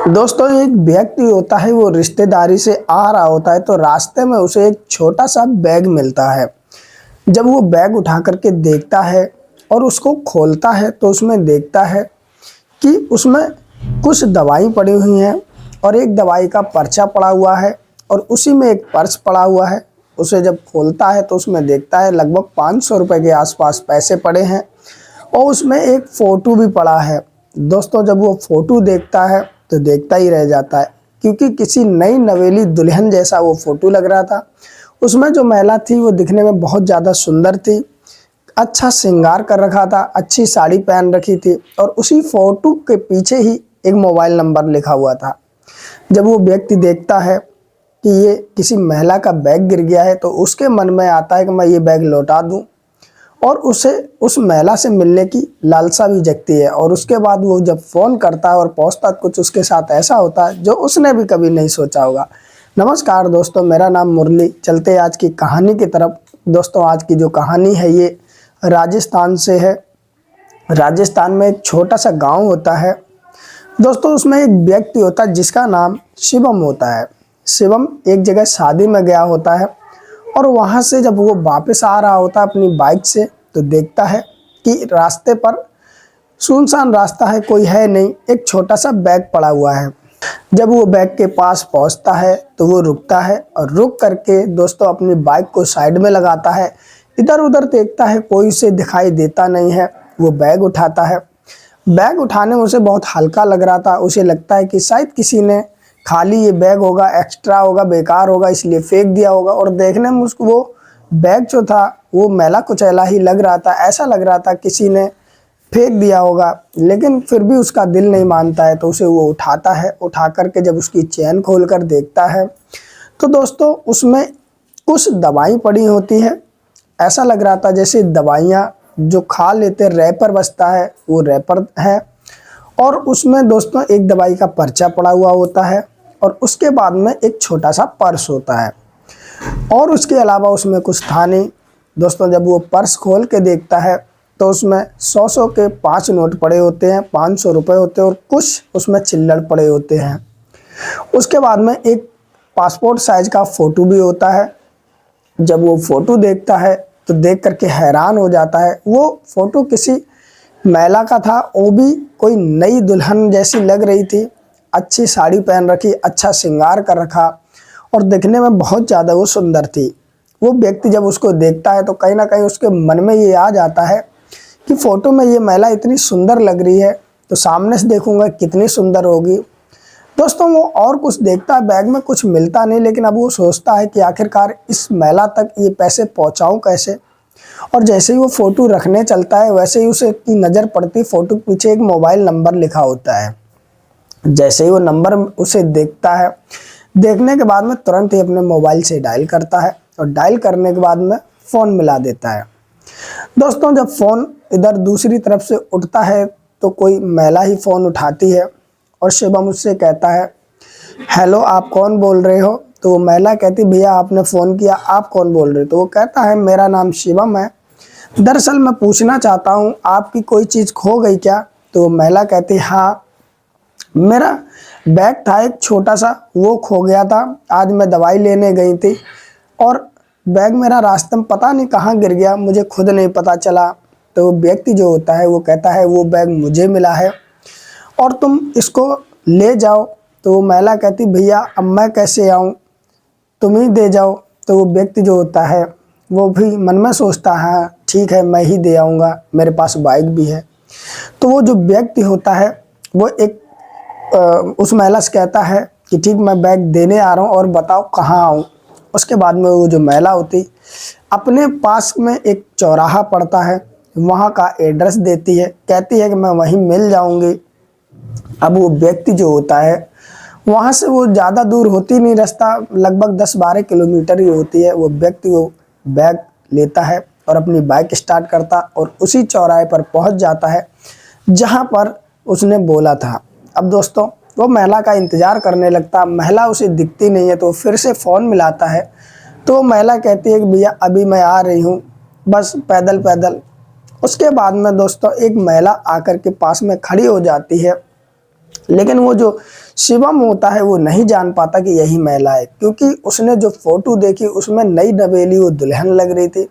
दोस्तों, एक व्यक्ति होता है, वो रिश्तेदारी से आ रहा होता है तो रास्ते में उसे एक छोटा सा बैग मिलता है। जब वो बैग उठा करके देखता है और उसको खोलता है तो उसमें देखता है कि उसमें कुछ दवाई पड़ी हुई हैं और एक दवाई का पर्चा पड़ा हुआ है और उसी में एक पर्स पड़ा हुआ है। उसे जब खोलता है तो उसमें देखता है लगभग 500 रुपये के आसपास पैसे पड़े हैं और उसमें एक फ़ोटो भी पड़ा है। दोस्तों, जब वो फ़ोटो देखता है तो देखता ही रह जाता है, क्योंकि किसी नई नवेली दुल्हन जैसा वो फ़ोटो लग रहा था। उसमें जो महिला थी वो दिखने में बहुत ज़्यादा सुंदर थी, अच्छा श्रृंगार कर रखा था, अच्छी साड़ी पहन रखी थी और उसी फ़ोटो के पीछे ही एक मोबाइल नंबर लिखा हुआ था। जब वो व्यक्ति देखता है कि ये किसी महिला का बैग गिर गया है तो उसके मन में आता है कि मैं ये बैग लौटा दूं और उसे उस महिला से मिलने की लालसा भी जगती है। और उसके बाद वो जब फ़ोन करता है और पहुंचता है, कुछ उसके साथ ऐसा होता है जो उसने भी कभी नहीं सोचा होगा। नमस्कार दोस्तों, मेरा नाम मुरली। चलते हैं आज की कहानी की तरफ। दोस्तों, आज की जो कहानी है ये राजस्थान से है। राजस्थान में एक छोटा सा गांव होता है। दोस्तों, उसमें एक व्यक्ति होता है जिसका नाम शिवम होता है। शिवम एक जगह शादी में गया होता है और वहाँ से जब वो वापस आ रहा होता है अपनी बाइक से तो देखता है कि रास्ते पर सुनसान रास्ता है, कोई है नहीं, एक छोटा सा बैग पड़ा हुआ है। जब वो बैग के पास पहुंचता है तो वो रुकता है और रुक करके दोस्तों अपनी बाइक को साइड में लगाता है। इधर उधर देखता है, कोई उसे दिखाई देता नहीं है। वो बैग उठाता है। बैग उठाने में उसे बहुत हल्का लग रहा था। उसे लगता है कि शायद किसी ने खाली ये बैग होगा, एक्स्ट्रा होगा, बेकार होगा, इसलिए फेंक दिया होगा। और देखने में उसको वो बैग जो था वो मैला कुचैला ही लग रहा था। ऐसा लग रहा था किसी ने फेंक दिया होगा, लेकिन फिर भी उसका दिल नहीं मानता है तो उसे वो उठाता है। उठा करके जब उसकी चेन खोल कर देखता है तो दोस्तों उसमें कुछ दवाई पड़ी होती है। ऐसा लग रहा था जैसे दवाइयाँ जो खा लेते रैपर बचता है वो रैपर है। और उसमें दोस्तों एक दवाई का पर्चा पड़ा हुआ होता है और उसके बाद में एक छोटा सा पर्स होता है और उसके अलावा उसमें कुछ था नहीं। दोस्तों, जब वो पर्स खोल के देखता है तो उसमें 100 के 5 नोट पड़े होते हैं, 500 रुपये होते हैं और कुछ उसमें चिल्लड़ पड़े होते हैं। उसके बाद में एक पासपोर्ट साइज का फ़ोटो भी होता है। जब वो फ़ोटो देखता है तो देख करके हैरान हो जाता है। वो फ़ोटो किसी महिला का था, वो भी कोई नई दुल्हन जैसी लग रही थी, अच्छी साड़ी पहन रखी, अच्छा श्रृंगार कर रखा और दिखने में बहुत ज़्यादा वो सुंदर थी। वो व्यक्ति जब उसको देखता है तो कहीं ना कहीं उसके मन में ये आ जाता है कि फ़ोटो में ये महिला इतनी सुंदर लग रही है तो सामने से देखूंगा कितनी सुंदर होगी। दोस्तों, वो और कुछ देखता है, बैग में कुछ मिलता नहीं, लेकिन अब वो सोचता है कि आखिरकार इस महिला तक ये पैसे पहुंचाऊं कैसे। और जैसे ही वो फ़ोटो रखने चलता है वैसे ही उसे की नज़र पड़ती, फ़ोटो के पीछे एक मोबाइल नंबर लिखा होता है। जैसे ही वो नंबर उसे देखता है, देखने के बाद में तुरंत ही अपने मोबाइल से डायल करता है और डायल करने के बाद में फ़ोन मिला देता है। दोस्तों, जब फ़ोन इधर दूसरी तरफ से उठता है तो कोई महिला ही फ़ोन उठाती है और शिवम उससे कहता है, हेलो, आप कौन बोल रहे हो? तो वो महिला कहती, भैया आपने फ़ोन किया, आप कौन बोल रहे हो? तो वो कहता है, मेरा नाम शिवम है, दरअसल मैं पूछना चाहता हूँ आपकी कोई चीज़ खो गई क्या? तो वो महिला कहती, हाँ, मेरा बैग था एक छोटा सा, वो खो गया था। आज मैं दवाई लेने गई थी और बैग मेरा रास्ते में पता नहीं कहाँ गिर गया, मुझे खुद नहीं पता चला। तो व्यक्ति जो होता है वो कहता है, वो बैग मुझे मिला है और तुम इसको ले जाओ। तो वो महिला कहती, भैया अब मैं कैसे आऊँ, तुम ही दे जाओ। तो वो व्यक्ति जो होता है वो भी मन में सोचता है, ठीक है मैं ही दे आऊँगा, मेरे पास बाइक भी है। तो वो जो व्यक्ति होता है वो एक उस महिला से कहता है कि ठीक, मैं बैग देने आ रहा हूँ और बताओ कहाँ आऊँ। उसके बाद में वो जो महिला होती अपने पास में एक चौराहा पड़ता है, वहाँ का एड्रेस देती है, कहती है कि मैं वहीं मिल जाऊँगी। अब वो व्यक्ति जो होता है वहाँ से वो ज़्यादा दूर होती नहीं, रास्ता लगभग 10-12 किलोमीटर ही होती है। वो व्यक्ति वो बैग लेता है और अपनी बाइक स्टार्ट करता और उसी चौराहे पर पहुँच जाता है जहाँ पर उसने बोला था। अब दोस्तों, वो महिला का इंतज़ार करने लगता, महिला उसे दिखती नहीं है तो फिर से फ़ोन मिलाता है। तो महिला कहती है कि भैया अभी मैं आ रही हूँ, बस पैदल पैदल। उसके बाद में दोस्तों एक महिला आकर के पास में खड़ी हो जाती है, लेकिन वो जो शिवम होता है वो नहीं जान पाता कि यही महिला है, क्योंकि उसने जो फोटो देखी उसमें नई नवेली वो दुल्हन लग रही थी।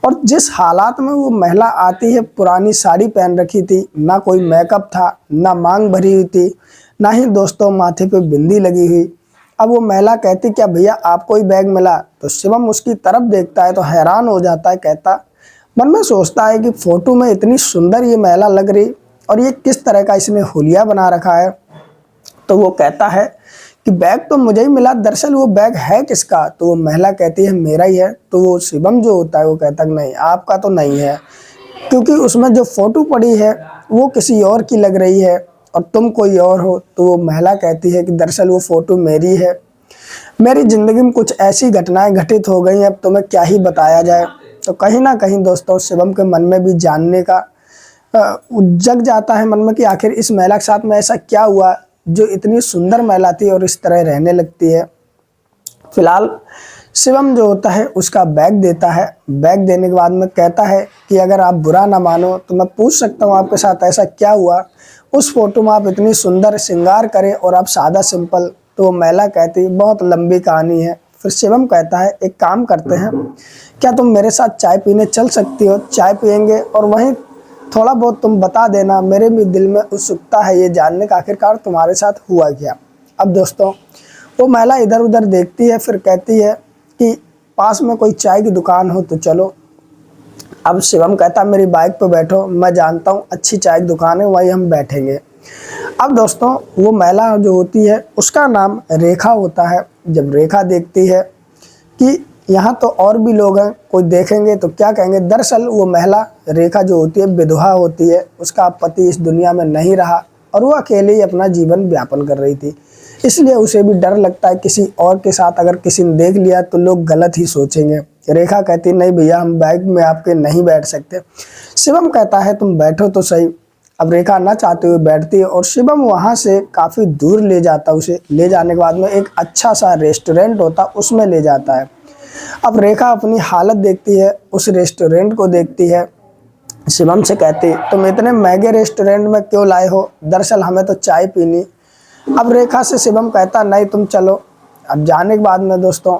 और जिस हालात में वो महिला आती है, पुरानी साड़ी पहन रखी थी, ना कोई मेकअप था, ना मांग भरी हुई थी, ना ही दोस्तों माथे पे बिंदी लगी हुई। अब वो महिला कहती क्या भैया आपको ही बैग मिला? तो शिवम उसकी तरफ देखता है तो हैरान हो जाता है, कहता मन में सोचता है कि फोटो में इतनी सुंदर ये महिला लग रही और ये किस तरह का इसने हुलिया बना रखा है। तो वो कहता है कि बैग तो मुझे ही मिला, दरअसल वो बैग है किसका? तो वो महिला कहती है मेरा ही है। तो वो शिवम जो होता है वो कहता है नहीं आपका तो नहीं है, क्योंकि उसमें जो फोटो पड़ी है वो किसी और की लग रही है और तुम कोई और हो। तो वो महिला कहती है कि दरअसल वो फोटो मेरी है, मेरी ज़िंदगी में कुछ ऐसी घटनाएं घटित हो गई हैं, अब तुम्हें क्या ही बताया जाए। तो कहीं ना कहीं दोस्तों शिवम के मन में भी जानने का जग जाता है मन में कि आखिर इस महिला के साथ में ऐसा क्या हुआ जो इतनी सुंदर महिला थी और इस तरह रहने लगती है। फिलहाल शिवम जो होता है उसका बैग देता है। बैग देने के बाद में कहता है कि अगर आप बुरा ना मानो तो मैं पूछ सकता हूँ आपके साथ ऐसा क्या हुआ, उस फोटो में आप इतनी सुंदर श्रृंगार करें और आप सादा सिंपल। तो वो महिला कहती बहुत लंबी कहानी है। फिर शिवम कहता है एक काम करते हैं, क्या तुम मेरे साथ चाय पीने चल सकती हो? चाय पियेंगे और वहीं थोड़ा बहुत तुम बता देना, मेरे भी दिल में उत्सुकता है ये जानने का आखिरकार तुम्हारे साथ हुआ क्या। अब दोस्तों वो महिला इधर उधर देखती है, फिर कहती है कि पास में कोई चाय की दुकान हो तो चलो। अब शिवम कहता मेरी बाइक पे बैठो, मैं जानता हूँ अच्छी चाय की दुकान है, वहीं हम बैठेंगे। अब दोस्तों वो महिला जो होती है उसका नाम रेखा होता है। जब रेखा देखती है कि यहाँ तो और भी लोग हैं, कोई देखेंगे तो क्या कहेंगे, दरअसल वो महिला रेखा जो होती है विधवा होती है, उसका पति इस दुनिया में नहीं रहा और वो अकेले ही अपना जीवन व्यापन कर रही थी, इसलिए उसे भी डर लगता है किसी और के साथ अगर किसी ने देख लिया तो लोग गलत ही सोचेंगे। रेखा कहती नहीं भैया हम बाइक में आपके नहीं बैठ सकते। शिवम कहता है तुम बैठो तो सही। अब रेखा ना चाहते हुए बैठती है और शिवम वहाँ से काफ़ी दूर ले जाता, उसे ले जाने के बाद में एक अच्छा सा रेस्टोरेंट होता उसमें ले जाता है। अब रेखा अपनी हालत देखती है, उस रेस्टोरेंट को देखती है, शिवम से कहती तुम इतने महंगे रेस्टोरेंट में क्यों लाए हो, दरअसल हमें तो चाय पीनी। अब रेखा से शिवम कहता नहीं तुम चलो। अब जाने के बाद में दोस्तों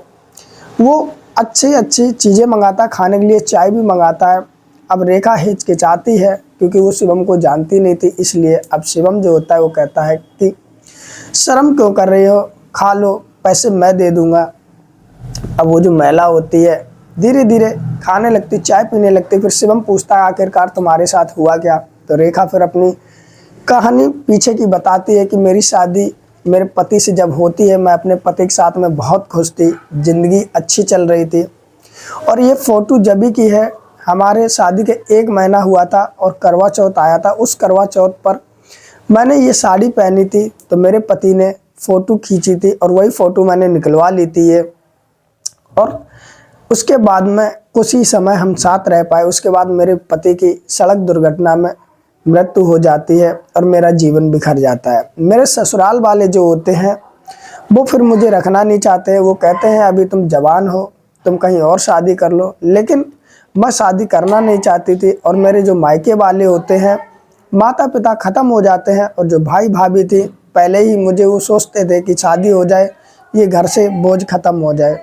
वो अच्छी अच्छी चीज़ें मंगाता, खाने के लिए चाय भी मंगाता है। अब रेखा हिचकिचाती है क्योंकि वो शिवम को जानती नहीं थी, इसलिए अब शिवम जो होता है वो कहता है कि शर्म क्यों कर रही हो, खा लो, पैसे मैं दे दूँगा। अब वो जो महिला होती है धीरे धीरे खाने लगती, चाय पीने लगती। फिर शिवम पूछता है आखिरकार तुम्हारे साथ हुआ क्या? तो रेखा फिर अपनी कहानी पीछे की बताती है कि मेरी शादी मेरे पति से जब होती है, मैं अपने पति के साथ में बहुत खुश थी, ज़िंदगी अच्छी चल रही थी। और ये फ़ोटो जब की है, हमारे शादी के 1 महीना हुआ था और करवा चौथ आया था। उस करवा चौथ पर मैंने ये साड़ी पहनी थी तो मेरे पति ने फ़ोटो खींची थी और वही फ़ोटो मैंने निकलवा ली थी ये। और उसके बाद में कुछ ही समय हम साथ रह पाए, उसके बाद मेरे पति की सड़क दुर्घटना में मृत्यु हो जाती है और मेरा जीवन बिखर जाता है। मेरे ससुराल वाले जो होते हैं वो फिर मुझे रखना नहीं चाहते, वो कहते हैं अभी तुम जवान हो, तुम कहीं और शादी कर लो। लेकिन मैं शादी करना नहीं चाहती थी और मेरे जो मायके वाले होते हैं, माता पिता ख़त्म हो जाते हैं और जो भाई भाभी थी पहले ही मुझे वो सोचते थे कि शादी हो जाए, ये घर से बोझ ख़त्म हो जाए।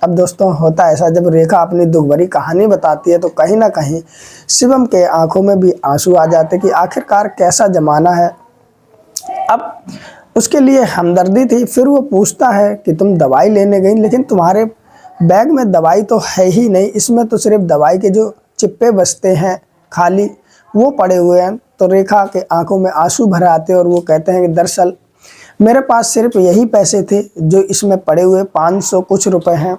अब दोस्तों होता ऐसा, जब रेखा अपनी दुख भरी कहानी बताती है तो कहीं ना कहीं शिवम के आंखों में भी आंसू आ जाते कि आखिरकार कैसा ज़माना है। अब उसके लिए हमदर्दी थी। फिर वो पूछता है कि तुम दवाई लेने गई, लेकिन तुम्हारे बैग में दवाई तो है ही नहीं, इसमें तो सिर्फ दवाई के जो चिप्पे बचते हैं खाली वो पड़े हुए हैं। तो रेखा के आंखों में आंसू भर आते और वो कहते हैं कि दरअसल मेरे पास सिर्फ यही पैसे थे जो इसमें पड़े हुए 500 कुछ रुपए हैं।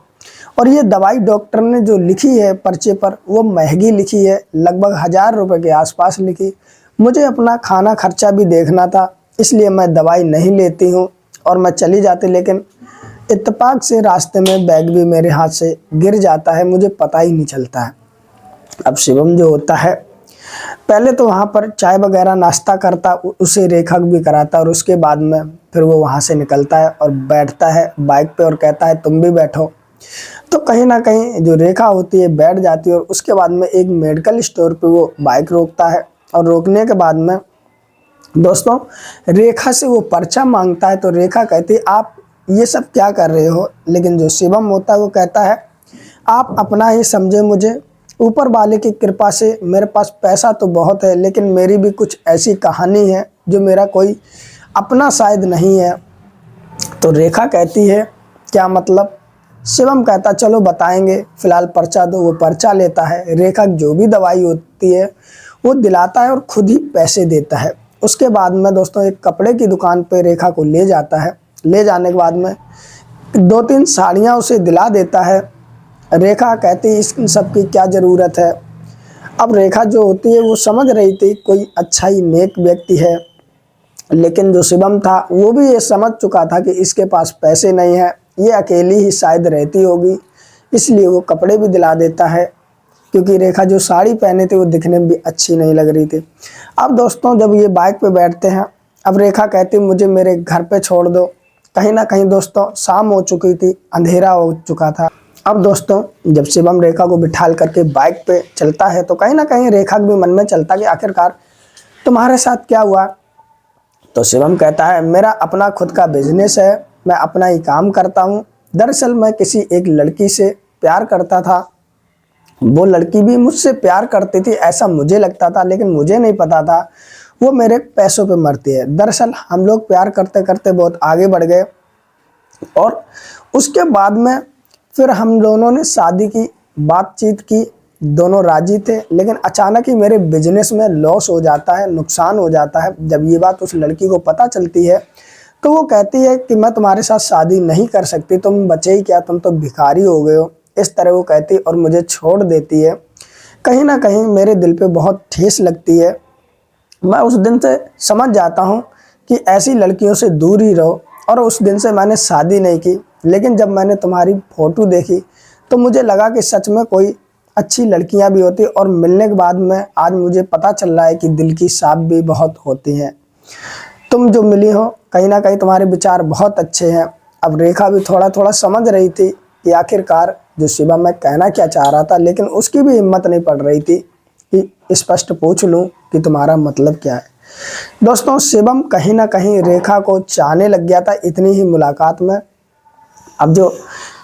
और ये दवाई डॉक्टर ने जो लिखी है पर्चे पर वो महंगी लिखी है, लगभग 1000 रुपये के आसपास लिखी। मुझे अपना खाना खर्चा भी देखना था, इसलिए मैं दवाई नहीं लेती हूँ और मैं चली जाती। लेकिन इत्तेफाक से रास्ते में बैग भी मेरे हाथ से गिर जाता है, मुझे पता ही नहीं चलता है। अब शिवम जो होता है पहले तो वहाँ पर चाय वगैरह नाश्ता करता, उसे रेखा भी कराता और उसके बाद में फिर वो वहाँ से निकलता है और बैठता है बाइक पे और कहता है तुम भी बैठो। तो कहीं ना कहीं जो रेखा होती है बैठ जाती है और उसके बाद में एक मेडिकल स्टोर पे वो बाइक रोकता है और रोकने के बाद में दोस्तों रेखा से वो पर्चा मांगता है तो रेखा कहती है आप ये सब क्या कर रहे हो। लेकिन जो शिवम होता है वो कहता है आप अपना ही समझे मुझे, ऊपर वाले की कृपा से मेरे पास पैसा तो बहुत है लेकिन मेरी भी कुछ ऐसी कहानी है जो मेरा कोई अपना शायद नहीं है। तो रेखा कहती है क्या मतलब। शिवम कहता चलो बताएंगे, फिलहाल पर्चा दो। वो पर्चा लेता है, रेखा जो भी दवाई होती है वो दिलाता है और खुद ही पैसे देता है। उसके बाद में दोस्तों एक कपड़े की दुकान पे रेखा को ले जाता है। ले जाने के बाद में 2-3 साड़ियाँ उसे दिला देता है। रेखा कहती है इन सब की क्या ज़रूरत है। अब रेखा जो होती है वो समझ रही थी कोई अच्छा ही नेक व्यक्ति है, लेकिन जो शिवम था वो भी ये समझ चुका था कि इसके पास पैसे नहीं है, ये अकेली ही शायद रहती होगी, इसलिए वो कपड़े भी दिला देता है। क्योंकि रेखा जो साड़ी पहने थे वो दिखने में भी अच्छी नहीं लग रही थी। अब दोस्तों जब ये बाइक पे बैठते हैं, अब रेखा कहती मुझे मेरे घर पे छोड़ दो। कहीं ना कहीं दोस्तों शाम हो चुकी थी, अंधेरा हो चुका था। अब दोस्तों जब शिवम रेखा को बिठाल करके बाइक पे चलता है तो कहीं ना कहीं रेखा के भी मन में चलता कि आखिरकार तुम्हारे साथ क्या हुआ। तो शिवम कहता है मेरा अपना खुद का बिजनेस है, मैं अपना ही काम करता हूँ। दरअसल मैं किसी एक लड़की से प्यार करता था, वो लड़की भी मुझसे प्यार करती थी ऐसा मुझे लगता था, लेकिन मुझे नहीं पता था वो मेरे पैसों पे मरती है। दरअसल हम लोग प्यार करते करते बहुत आगे बढ़ गए और उसके बाद में फिर हम दोनों ने शादी की बातचीत की, दोनों राजी थे। लेकिन अचानक ही मेरे बिजनेस में लॉस हो जाता है, नुकसान हो जाता है। जब ये बात उस लड़की को पता चलती है तो वो कहती है कि मैं तुम्हारे साथ शादी नहीं कर सकती, तुम बचे ही क्या, तुम तो भिखारी हो गए हो, इस तरह वो कहती और मुझे छोड़ देती है। कहीं ना कहीं मेरे दिल पे बहुत ठेस लगती है। मैं उस दिन से समझ जाता हूँ कि ऐसी लड़कियों से दूर ही रहो, और उस दिन से मैंने शादी नहीं की। लेकिन जब मैंने तुम्हारी फ़ोटो देखी तो मुझे लगा कि सच में कोई अच्छी लड़कियां भी होती, और मिलने के बाद में आज मुझे पता चल रहा है कि दिल की साफ भी बहुत होती हैं। तुम जो मिली हो कहीं ना कहीं तुम्हारे विचार बहुत अच्छे हैं। अब रेखा भी थोड़ा थोड़ा समझ रही थी कि आखिरकार जो शिवम मैं कहना क्या चाह रहा था, लेकिन उसकी भी हिम्मत नहीं पड़ रही थी कि स्पष्ट पूछ लूं कि तुम्हारा मतलब क्या है। दोस्तों शिवम कहीं ना कहीं रेखा को चाहने लग गया था इतनी ही मुलाकात में। अब जो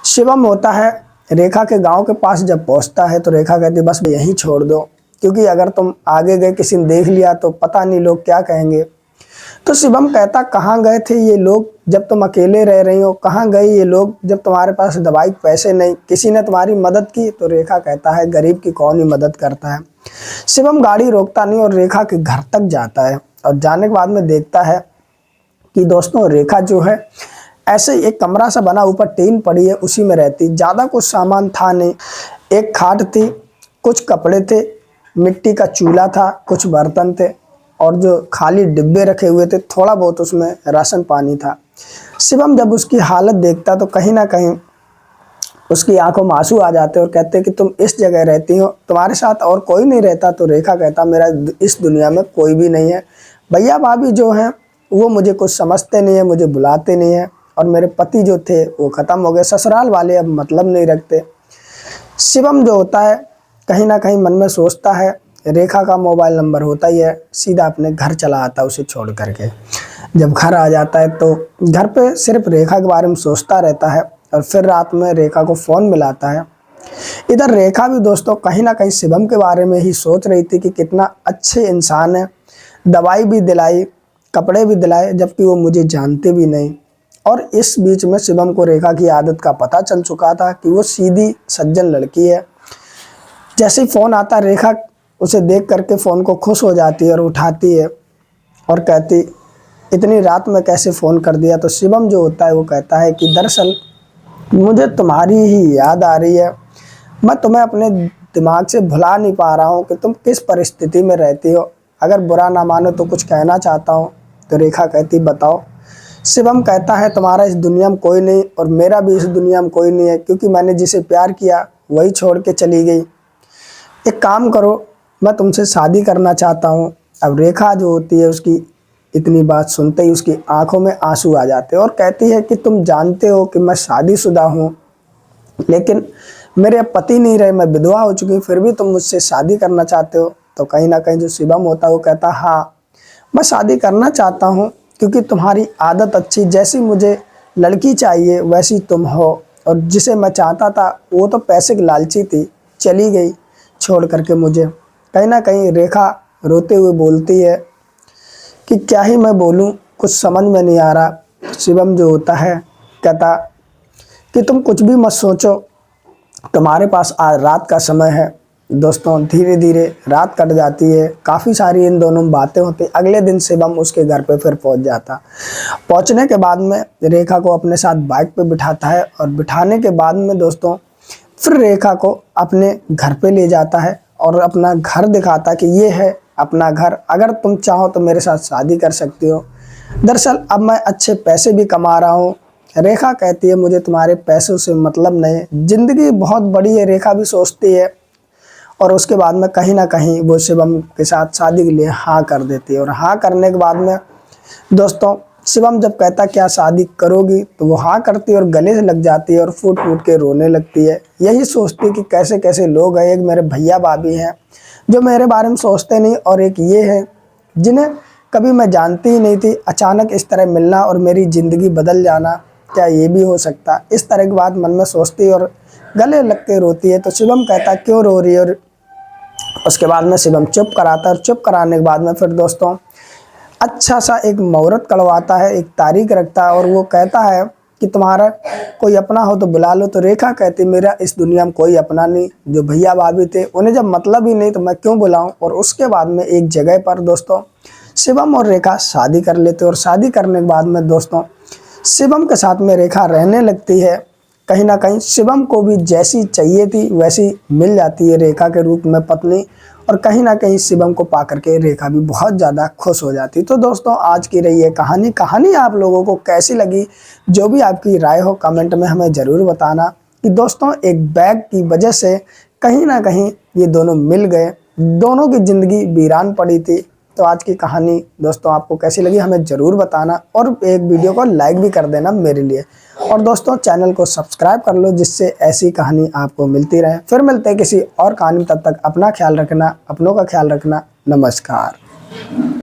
शिवम होता है रेखा के गांव के पास जब पहुंचता है तो रेखा कहती बस यहीं छोड़ दो, क्योंकि अगर तुम आगे गए किसी ने देख लिया तो पता नहीं लोग क्या कहेंगे। तो शिवम कहता कहाँ गए थे ये लोग जब तुम अकेले रह रही हो, कहाँ गए ये लोग जब तुम्हारे पास दवाई के पैसे नहीं, किसी ने तुम्हारी मदद की। तो रेखा कहता है गरीब की कौन ही मदद करता है। शिवम गाड़ी रोकता नहीं और रेखा के घर तक जाता है, और जाने के बाद में देखता है कि दोस्तों रेखा जो है ऐसे एक कमरा सा बना, ऊपर टीन पड़ी है, उसी में रहती। ज़्यादा कुछ सामान था नहीं, एक खाट थी, कुछ कपड़े थे, मिट्टी का चूल्हा था, कुछ बर्तन थे, और जो खाली डिब्बे रखे हुए थे, थोड़ा बहुत उसमें राशन पानी था। शिवम जब उसकी हालत देखता तो कहीं ना कहीं उसकी आंखों में आंसू आ जाते और कहते कि तुम इस जगह रहती हो, तुम्हारे साथ और कोई नहीं रहता। तो रेखा कहता मेरा इस दुनिया में कोई भी नहीं है, भैया भाभी जो हैं वो मुझे कुछ समझते नहीं है, मुझे बुलाते नहीं है, और मेरे पति जो थे वो ख़त्म हो गए, ससुराल वाले अब मतलब नहीं रखते। शिवम जो होता है कहीं ना कहीं मन में सोचता है, रेखा का मोबाइल नंबर होता ही है, सीधा अपने घर चला आता है उसे छोड़ करके। जब घर आ जाता है तो घर पे सिर्फ रेखा के बारे में सोचता रहता है, और फिर रात में रेखा को फ़ोन मिलाता है। इधर रेखा भी दोस्तों कहीं ना कहीं शिवम के बारे में ही सोच रही थी कि कितना अच्छे इंसान है, दवाई भी दिलाई, कपड़े भी दिलाए, जबकि वो मुझे जानते भी नहीं। और इस बीच में शिवम को रेखा की आदत का पता चल चुका था कि वो सीधी सज्जन लड़की है। जैसे ही फ़ोन आता रेखा उसे देख करके फ़ोन को खुश हो जाती है और उठाती है और कहती इतनी रात में कैसे फ़ोन कर दिया। तो शिवम जो होता है वो कहता है कि दरअसल मुझे तुम्हारी ही याद आ रही है, मैं तुम्हें अपने दिमाग से भुला नहीं पा रहा हूँ कि तुम किस परिस्थिति में रहती हो, अगर बुरा ना मानो तो कुछ कहना चाहता हूँ। तो रेखा कहती बताओ। शिवम कहता है तुम्हारा इस दुनिया में कोई नहीं और मेरा भी इस दुनिया में कोई नहीं है, क्योंकि मैंने जिसे प्यार किया वही छोड़ के चली गई। एक काम करो, मैं तुमसे शादी करना चाहता हूँ। अब रेखा जो होती है उसकी इतनी बात सुनते ही उसकी आंखों में आंसू आ जाते हैं और कहती है कि तुम जानते हो कि मैं शादीशुदा हूँ, लेकिन मेरे पति नहीं रहे, मैं विधवा हो चुकी हूँ, फिर भी तुम मुझसे शादी करना चाहते हो। तो कहीं ना कहीं जो शिवम होता है वो कहता हाँ मैं शादी करना चाहता हूँ क्योंकि तुम्हारी आदत अच्छी, जैसी मुझे लड़की चाहिए वैसी तुम हो। और जिसे मैं चाहता था वो तो पैसे की लालची थी, चली गई छोड़ करके मुझे। कहीं ना कहीं रेखा रोते हुए बोलती है कि क्या ही मैं बोलूँ, कुछ समझ में नहीं आ रहा। शिवम जो होता है कहता कि तुम कुछ भी मत सोचो, तुम्हारे पास आज रात का समय है। दोस्तों धीरे धीरे रात कट जाती है, काफ़ी सारी इन दोनों में बातें होती। अगले दिन शिवम उसके घर पे फिर पहुंच जाता। पहुंचने के बाद में रेखा को अपने साथ बाइक पे बिठाता है और बिठाने के बाद में दोस्तों फिर रेखा को अपने घर पे ले जाता है और अपना घर दिखाता कि ये है अपना घर, अगर तुम चाहो तो मेरे साथ शादी कर सकती हो। दरअसल अब मैं अच्छे पैसे भी कमा रहा हूँ। रेखा कहती है मुझे तुम्हारे पैसों से मतलब नहीं, ज़िंदगी बहुत बड़ी है, रेखा भी सोचती है। और उसके बाद में कहीं ना कहीं वो शिवम के साथ शादी के लिए हाँ कर देती है। और हाँ करने के बाद में दोस्तों शिवम जब कहता क्या शादी करोगी, तो वो हाँ करती है और गले से लग जाती है और फूट फूट के रोने लगती है। यही सोचती है कि कैसे कैसे लोग हैं, एक मेरे भैया भाभी हैं जो मेरे बारे में सोचते नहीं, और एक ये है जिन्हें कभी मैं जानती ही नहीं थी, अचानक इस तरह मिलना और मेरी ज़िंदगी बदल जाना, क्या ये भी हो सकता। इस तरह की बात मन में सोचती है और गले लग के रोती है। तो शिवम कहता क्यों रो रही है, और उसके बाद में शिवम चुप कराता है। और चुप कराने के बाद में फिर दोस्तों अच्छा सा एक मुहूर्त करवाता है, एक तारीख रखता है और वो कहता है कि तुम्हारा कोई अपना हो तो बुला लो। तो रेखा कहती मेरा इस दुनिया में कोई अपना नहीं, जो भैया भाभी थे उन्हें जब मतलब ही नहीं तो मैं क्यों बुलाऊं। और उसके बाद में एक जगह पर दोस्तों शिवम और रेखा शादी कर लेते और शादी करने के बाद में दोस्तों शिवम के साथ में रेखा रहने लगती है। कहीं ना कहीं शिवम को भी जैसी चाहिए थी वैसी मिल जाती है रेखा के रूप में पत्नी। और कहीं ना कहीं शिवम को पाकर के रेखा भी बहुत ज़्यादा खुश हो जाती। तो दोस्तों आज की रही है कहानी आप लोगों को कैसी लगी, जो भी आपकी राय हो कमेंट में हमें ज़रूर बताना। कि दोस्तों एक बैग की वजह से कहीं ना कहीं ये दोनों मिल गए, दोनों की ज़िंदगी वीरान पड़ी थी। तो आज की कहानी दोस्तों आपको कैसी लगी हमें ज़रूर बताना, और एक वीडियो को लाइक भी कर देना मेरे लिए। और दोस्तों चैनल को सब्सक्राइब कर लो जिससे ऐसी कहानी आपको मिलती रहे। फिर मिलते हैं किसी और कहानी में, तब तक अपना ख्याल रखना, अपनों का ख्याल रखना। नमस्कार।